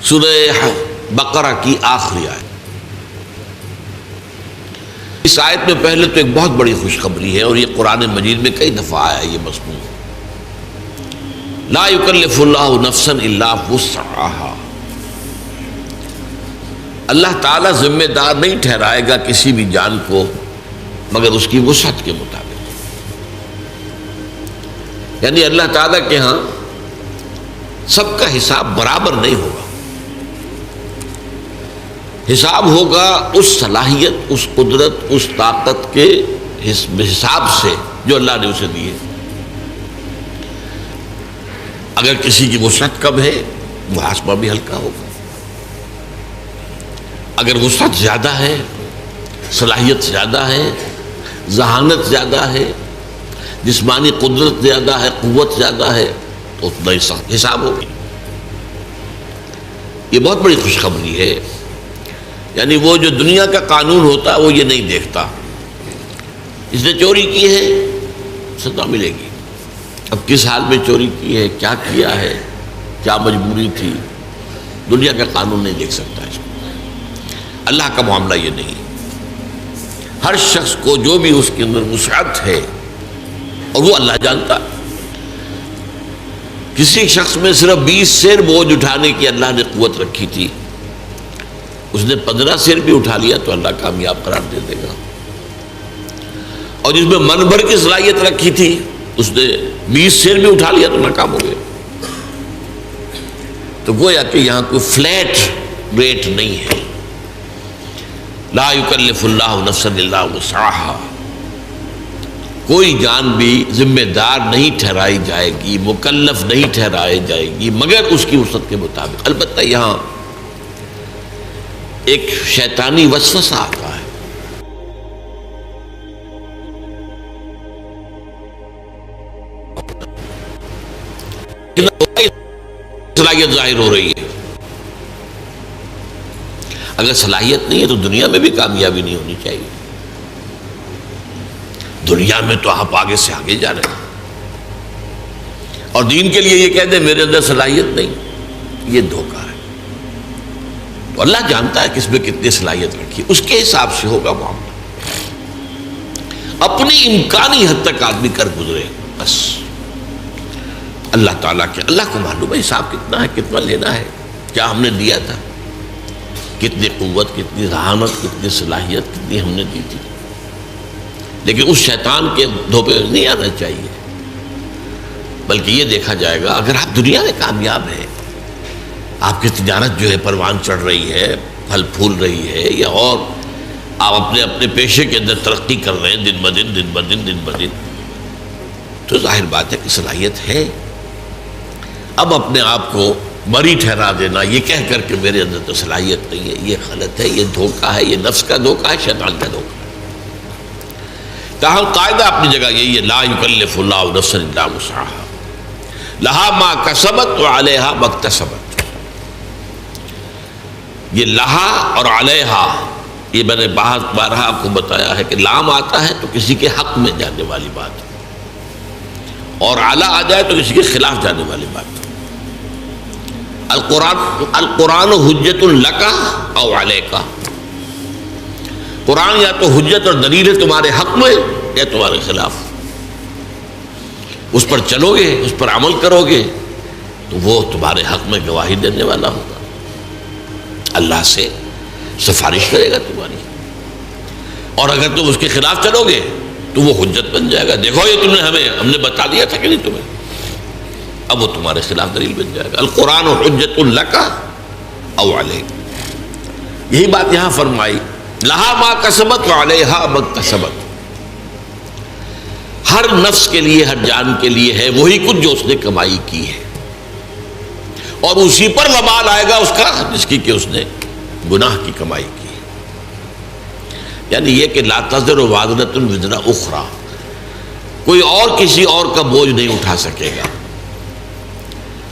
سورہ بقرہ کی آخری آیت۔ اس آیت میں پہلے تو ایک بہت بڑی خوشخبری ہے، اور یہ قرآن مجید میں کئی دفعہ آیا ہے یہ مضمون۔ لا یکلف اللہ نفسا الا وسعها، اللہ تعالیٰ ذمہ دار نہیں ٹھہرائے گا کسی بھی جان کو مگر اس کی وسعت کے مطابق۔ یعنی اللہ تعالیٰ کے ہاں سب کا حساب برابر نہیں ہوگا، حساب ہوگا اس صلاحیت، اس قدرت، اس طاقت کے حساب سے جو اللہ نے اسے دی ہے۔ اگر کسی کی وسعت کم ہے محاسبہ بھی ہلکا ہوگا، اگر وسعت زیادہ ہے، صلاحیت زیادہ ہے، ذہانت زیادہ ہے، جسمانی قدرت زیادہ ہے، قوت زیادہ ہے، تو اتنا ہی سخت حساب ہوگی۔ یہ بہت بڑی خوشخبری ہے۔ یعنی وہ جو دنیا کا قانون ہوتا ہے وہ یہ نہیں دیکھتا، اس نے چوری کی ہے سزا ملے گی، اب کس حال میں چوری کی ہے، کیا کیا ہے، کیا مجبوری تھی، دنیا کا قانون نہیں دیکھ سکتا اس کو۔ اللہ کا معاملہ یہ نہیں، ہر شخص کو جو بھی اس کے اندر وسعت ہے اور وہ اللہ جانتا ہے۔ کسی شخص میں صرف 20 سیر بوجھ اٹھانے کی اللہ نے قوت رکھی تھی، اس نے 15 سیر بھی اٹھا لیا تو اللہ کامیاب قرار دے دے گا، اور جس میں من بھر کی صلاحیت رکھی تھی اس نے 20 سیر بھی اٹھا لیا تو ناکام ہو گیا۔ تو گویا کہ یہاں کوئی فلیٹ ریٹ نہیں ہے۔ لا یکلف اللہ نفسا الا وسعها، کوئی جان بھی ذمہ دار نہیں ٹھہرائی جائے گی، مکلف نہیں ٹھہرائی جائے گی مگر اس کی وسعت کے مطابق۔ البتہ یہاں ایک شیطانی وسوسہ آتا ہے، صلاحیت ظاہر ہو رہی ہے۔ اگر صلاحیت نہیں ہے تو دنیا میں بھی کامیابی نہیں ہونی چاہیے۔ دنیا میں تو آپ آگے سے آگے جا رہے ہیں، اور دین کے لیے یہ کہہ دیں میرے اندر صلاحیت نہیں، یہ دھوکہ ہے۔ تو اللہ جانتا ہے کس میں کتنی صلاحیت رکھی، اس کے حساب سے ہوگا معاملہ۔ اپنی امکانی حد تک آدمی کر گزرے بس، اللہ تعالیٰ کے اللہ کو معلوم ہے حساب کتنا ہے، کتنا لینا ہے، کیا ہم نے دیا تھا، کتنی قوت، کتنی ذہانت، کتنی صلاحیت کتنی ہم نے دی تھی۔ لیکن اس شیطان کے دھوپے نہیں آنا چاہیے، بلکہ یہ دیکھا جائے گا اگر آپ دنیا میں کامیاب ہیں، آپ کی تجارت جو ہے پروان چڑھ رہی ہے، پھل پھول رہی ہے، یا اور آپ اپنے پیشے کے اندر ترقی کر رہے ہیں دن بدن، تو ظاہر بات ہے کہ صلاحیت ہے۔ اب اپنے آپ کو مری ٹھہرا دینا یہ کہہ کر کے میرے اندر تو صلاحیت نہیں ہے، یہ غلط ہے، یہ دھوکہ ہے، یہ نفس کا دھوکہ ہے، شیطان کا دھوکہ ہے۔ تاہم قاعدہ اپنی جگہ یہی ہے، لا یکلف اللہ نفسا الا وسعها لہا ما کسبت وعلیہا ما اکتسبت۔ یہ لہا اور علیہا، یہ میں نے بارہا آپ کو بتایا ہے کہ لام آتا ہے تو کسی کے حق میں جانے والی بات، اور علی آ جائے تو کسی کے خلاف جانے والی بات۔ القرآن حجت لک او علیک، قرآن یا تو حجت اور دلیل ہے تمہارے حق میں یا تمہارے خلاف، اس پر چلو گے، اس پر عمل کرو گے تو وہ تمہارے حق میں گواہی دینے والا ہوگا، اللہ سے سفارش کرے گا تمہاری، اور اگر تم اس کے خلاف چلو گے تو وہ حجت بن جائے گا، دیکھو یہ ہم نے بتا دیا تھا کہ نہیں تمہیں، اب وہ تمہارے خلاف دلیل بن جائے گا۔ القرآن حجت لک او علیک، یہی بات یہاں فرمائی، لہا ما کسبت وعلیہا ما اکتسبت۔ ہر نفس کے لیے، ہر جان کے لیے ہے وہی کچھ جو اس نے کمائی کی ہے، اور اسی پر وبال آئے گا اس کا جس کی کہ اس نے گناہ کی کمائی کی۔ یعنی یہ کہ لا تزر وازرۃ وزر اخری، کوئی اور کسی اور کا بوجھ نہیں اٹھا سکے گا،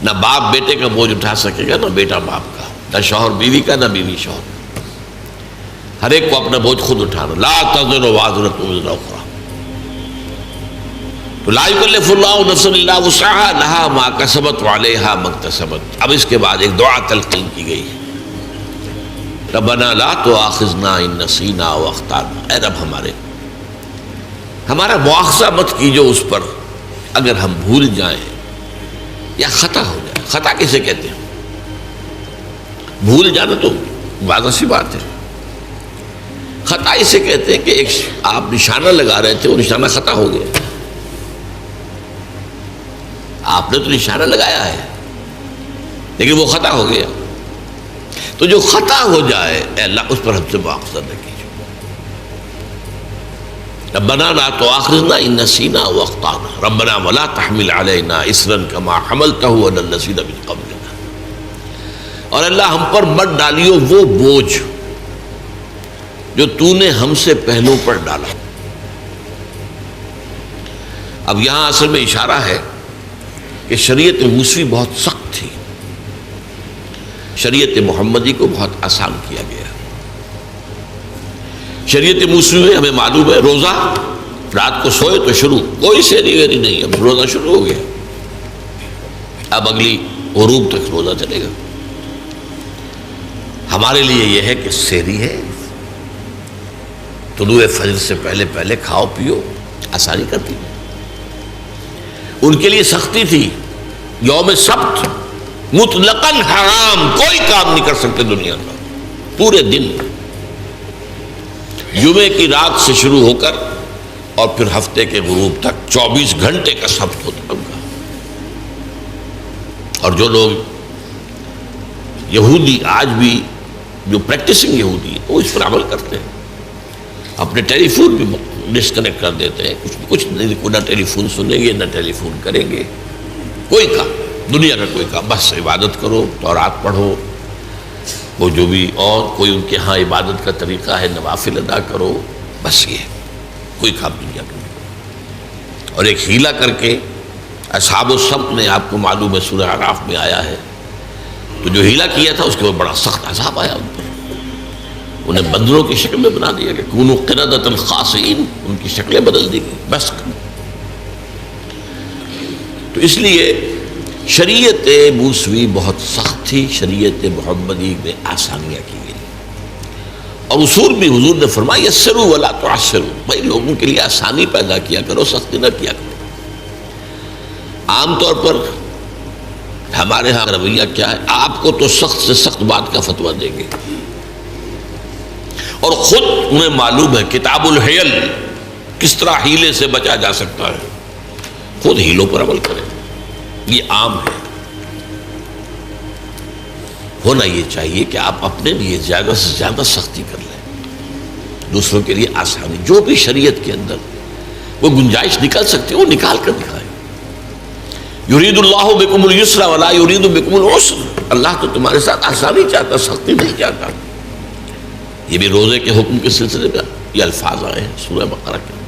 نہ باپ بیٹے کا بوجھ اٹھا سکے گا، نہ بیٹا باپ کا، نہ شوہر بیوی کا، نہ بیوی شوہر۔ ہر ایک کو اپنا بوجھ خود اٹھانا، لا تزر وازرۃ وزر اخری۔ تو لا یکلف اللہ نفسا الا وسعها لها ما کسبت وعلیہا ما اکتسبت. اب اس کے بعد ایک دعا تلقین کی گئی ہے، ربنا لا تؤاخذنا ان نسینا او اخطانا. اے رب ہمارا مواخذہ مت کیجو اس پر اگر ہم بھول جائیں یا خطا ہو جائے. خطا کسے کہتے ہیں؟ بھول جانا تو واضح سی بات ہے. خطا اسے کہتے ہیں کہ ایک آپ نشانہ لگا رہے تھے، وہ نشانہ خطا ہو گیا. آپ نے تو نشانہ لگایا ہے لیکن وہ خطا ہو گیا. تو جو خطا ہو جائے اے اللہ اس پر ہم سے مواخذہ نہ کیجیے. ربنا لا تؤاخذنا ان نسینا او اخطانا ربنا ولا تحمل علینا اصرا کما حملته على الذین من قبلنا. اور اللہ ہم پر مت ڈالیو وہ بوجھ جو تو نے ہم سے پہلوں پر ڈالا. اب یہاں اصل میں اشارہ ہے کہ شریعت موسوی بہت سخت تھی، شریعت محمدی کو بہت آسان کیا گیا. شریعت موسوی میں ہمیں معلوم ہے روزہ رات کو سوئے تو شروع، کوئی سحری ویری نہیں، اب روزہ شروع ہو گیا، اب اگلی غروب تک روزہ چلے گا. ہمارے لیے یہ ہے کہ سحری ہے، طلوع فجر سے پہلے پہلے کھاؤ پیو، آسانی کرتی. ان کے لیے سختی تھی، یوم سبت مطلقاً حرام، کوئی کام نہیں کر سکتے دنیا کا پورے دن. جمعے کی رات سے شروع ہو کر اور پھر ہفتے کے غروب تک 24 گھنٹے کا سبت ہوتا ان کا. اور جو لوگ یہودی آج بھی جو پریکٹسنگ یہودی ہے وہ اس پر عمل کرتے ہیں، اپنے ٹیلی فون بھی ڈسکنیکٹ کر دیتے ہیں، کچھ نہیں، نہ ٹیلی فون سنیں گے نہ ٹیلی فون کریں گے، کوئی کام دنیا کا کوئی کام، بس عبادت کرو، تورات پڑھو، وہ جو بھی اور کوئی ان کے ہاں عبادت کا طریقہ ہے نوافل ادا کرو، بس یہ کوئی کام دنیا کا نہیں. اور ایک ہیلا کر کے اصحاب السبت نے، آپ کو معلوم ہے سورہ اعراف میں آیا ہے، تو جو ہیلا کیا تھا اس کے بعد بڑا سخت عذاب آیا ان پر. انہیں بندروں کی شکل میں بنا دیا کہ کونوا قردۃ خاسئین، ان کی شکلیں بدل دی گئی. بس تو اس لیے شریعت موسوی بہت سخت تھی، شریعت محمدی میں آسانیاں کی گئی. اور اصول بھی حضور نے فرمایا یسروا ولا تعسروا، بھائی لوگوں کے لیے آسانی پیدا کیا کرو، سختی نہ کیا کرو. عام طور پر ہمارے ہاں رویہ کیا ہے، آپ کو تو سخت سے سخت بات کا فتویٰ دیں گے، اور خود انہیں معلوم ہے کتاب الحیل کس طرح ہیلے سے بچا جا سکتا ہے، خود ہیلوں پر عمل کریں. یہ عام ہے. ہونا یہ چاہیے کہ آپ اپنے لیے زیادہ سے زیادہ سختی کر لیں، دوسروں کے لیے آسانی، جو بھی شریعت کے اندر وہ گنجائش نکل سکتی ہے وہ نکال کر دکھائیں. یرید اللہ بکم الیسر ولا یرید بکم العسر، اللہ تو تمہارے ساتھ آسانی چاہتا، سختی نہیں چاہتا. یہ بھی روزے کے حکم کے سلسلے میں یہ الفاظ آئے ہیں سورہ بقرہ کے.